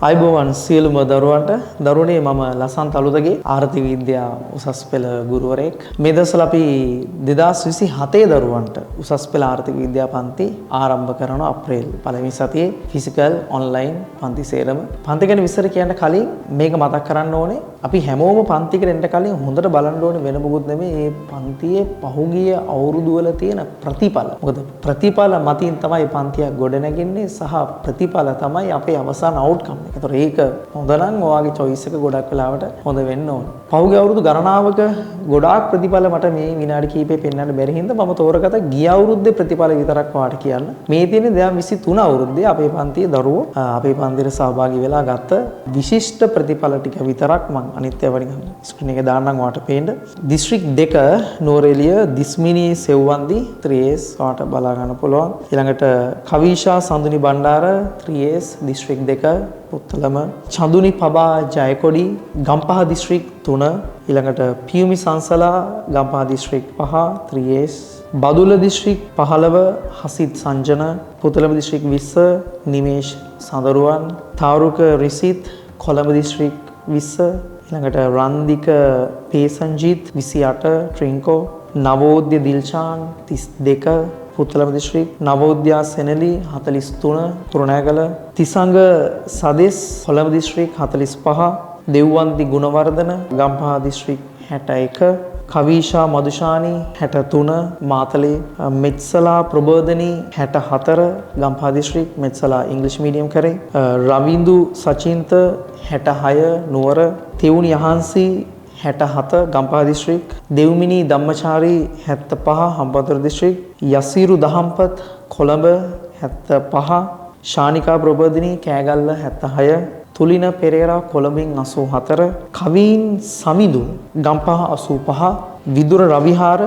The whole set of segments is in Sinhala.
අයිබෝවන් සියලුම දරුවන්ට දරුවනේ මම ලසන්ත අලුතගේ ආර්ථික විද්‍යා උසස් පෙළ ගුරුවරයෙක්. මේ දවස්වල අපි 2027 දරුවන්ට උසස් පෙළ ආර්ථික විද්‍යා පන්ති ආරම්භ කරනවා අප්‍රේල් පළවෙනි සතියේ ෆිසිකල් ඔන්ලයින් පන්ති සේරම. පන්ති ගැන විස්තර කියන්න කලින් මේක මතක් කරන්න ඕනේ. අපි හැමෝම පන්තිකට එන්න කලින් හොඳට බලන්න ඕනේ වෙන මොකුත් නෙමෙයි මේ පන්තියේ පහුගිය අවුරුදු වල තියෙන ප්‍රතිඵල. මොකද ප්‍රතිඵල මතින් තමයි පන්තියක් ගොඩනගන්නේ සහ ප්‍රතිඵල තමයි අපේ අවසාන අවුට්කම් එක. ඒතර ඒක හොඳ නම් ඔයාගේ choice එක ගොඩක් වෙලාවට හොඳ වෙන්න ඕන. පහුගිය අවුරුදු ගණනාවක ගොඩාක් ප්‍රතිඵල මට මේ විනාඩි කිහිපේ පෙන්වන්න බැරි හින්දා මම තෝරගත්ත ගිය අවුරුද්දේ ප්‍රතිඵල විතරක් ඔයාලට කියන්න. මේ තියෙන්නේ 2023 අවුරුද්දේ අපේ පන්තියේ දරුවෝ අපේ පන්තියට සහභාගී වෙලා ගත්ත විශිෂ්ට ප්‍රතිඵල ටික විතරක් මම අනිත් ඒවා නිකන් ස්ක්‍රීන් එකේ දාන්නම් ඔයාලට පේන්න. දිස්ත්‍රික් 2 නුවරඑළිය දිස්මිනී සෙව්වන්දි 3S ඔයාලට බලා ගන්න පුළුවන්. ඊළඟට Kavisha Sanduni Bandara 3S district 2 Puttalam Chanduni Paba Jayakodi Gampaha district 3 ඊළඟට Piyumi Sansala Gampaha district 5 3S Badulla district 15 Hasith Sanjana Puttalam district 20 Nimesh Sandaruwan Taruka Risith Colombo district 20 ඊළඟට Randika Pesanjith 28 Trinco Navodya Dilshan 32 Puttalam district Navodya Senali 43 Kurunegala Thisanga Sades Colombo district 45 Dewwanthi Gunawardena Gampaha district 61 Kavisha Madushani 63 Matale Methsala Prabodhani 64 Gampaha district Methsala ඉංග්‍රීසි මීඩියම් කරේ රවින්දු සචින්ත 66 නුවර තෙවුනි යහන්සි 67 ගම්පහ දිස්ත්‍රික් දෙව්මිනී ධම්මචාරී 75 හම්බන්තොට දිස්ත්‍රික් යසීරු දහම්පත් කොළඹ 75 ශානිකා ප්‍රබෝධිනී කෑගල්ල 76 තුලින පෙරේරා කොළඹින් 84 කවීන් සමිඳු ගම්පහ 85 විදුර රවිහාර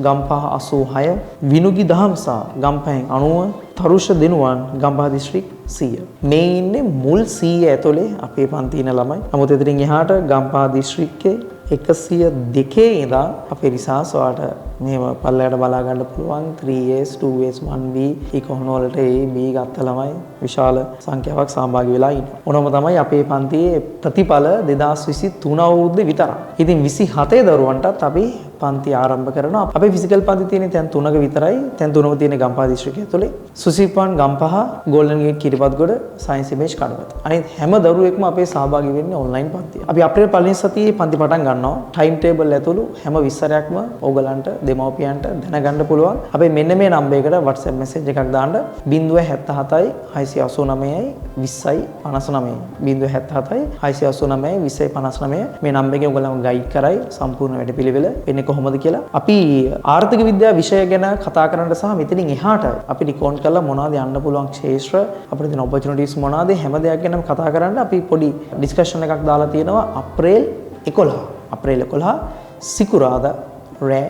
ගම්පහ 86 විනුගි දහම්සා ගම්පහෙන් 90 තරුෂ දෙනුවන් ගම්පහ දිස්ත්‍රික් 100 මේ ඉන්නේ මුල් 100 ඇතුලේ අපේ පන්ති ඉන්න ළමයි. නමුත් එතනින් එහාට ගම්පහ දිස්ත්‍රික්කේ 102 ඉඳන් අපේ රිසාස් වලට මේව පල්ලයට බලා ගන්න පුළුවන් 3S 2S 1B ඉකොනොමි වලට A B ගත්ත ළමයි විශාල සංඛ්‍යාවක් සහභාගී වෙලා ඉන්නවා. ඕනම තමයි අපේ පන්තියේ ප්‍රතිඵල 2023 අවුරුද්දේ විතරයි. ඉතින් 27 දරුවන්ටත් අපි පන්ති ආරම්භ කරනවා. අපේ ෆිසිකල් පන්ති තියෙන්නේ තැන් 3ක විතරයි. තැන් 3ම තියෙන්නේ ගම්පහ දිස්ත්‍රික්කය ඇතුලේ. Susipwan Gampaha Golden Gate Kiribathgoda Science Image Kadawatha. අනිත් හැම දරුවෙක්ම අපේ සහභාගී වෙන්නේ ඔන්ලයින් පන්තිය. අපි අප්‍රේල් පළවෙනි සතියේ පන්ති පටන් ගන්නවා. ටයිම් ටේබල් ඇතුළු හැම විස්තරයක්ම ඕගලන්ට දෙමව්පියන්ට දැනගන්න පුළුවන්. අපි මෙන්න මේ නම්බරයකට WhatsApp message එකක් දාන්න 077යි 689යි 20යි 59 077යි 689යි 20යි 59 මේ නම්බර එකේ ඔයගලම ගයිඩ් කරයි සම්පූර්ණ වැඩපිළිවෙල වෙන්නේ කොහොමද කියලා. අපි ආර්ථික විද්‍යාව විෂය ගැන කතා කරන්න සහ මෙතනින් එහාට අපිට කවුන්ට් කරලා මොනවද යන්න පුළුවන් ක්ෂේත්‍ර අපිට තියෙන opportunities මොනවද හැම දෙයක් ගැනම කතා කරන්න අපි පොඩි ඩිස්කෂන් එකක් දාලා තියෙනවා අප්‍රේල් 11 සිකුරාදා රෑ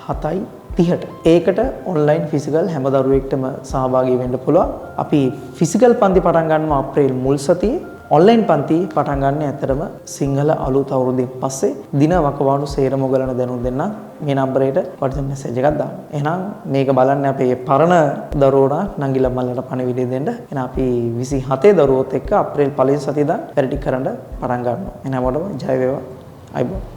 7:30ට. ඒකට ඔන්ලයින් ෆිසිකල් හැම දරුවෙක්ටම සහභාගී වෙන්න පුළුවන්. අපි ෆිසිකල් පන්ති පටන් ගන්නවා අප්‍රේල් මුල් සතියේ. ඔන්ලයින් පන්ති පටන් ගන්න ඇත්තටම සිංහල අලුත් අවුරුද්දෙන් පස්සේ දින වකවානු සේරම ඔයගලන දැනුම් දෙන්න මේ නම්බරයට WhatsApp message එකක් දාන්න. එහෙනම් මේක බලන්න අපේ පරණ දරුවෝනා නංගිලා මල්ලට පණිවිඩය දෙන්න. එහෙනම් අපි 27 දරුවොත් එක්ක අප්‍රේල් පළවෙනි සතියේදා වැඩ ටික කරන්න පටන් ගන්නවා. එහෙනම් ඔයාලට ජය වේවා. අයිබෝ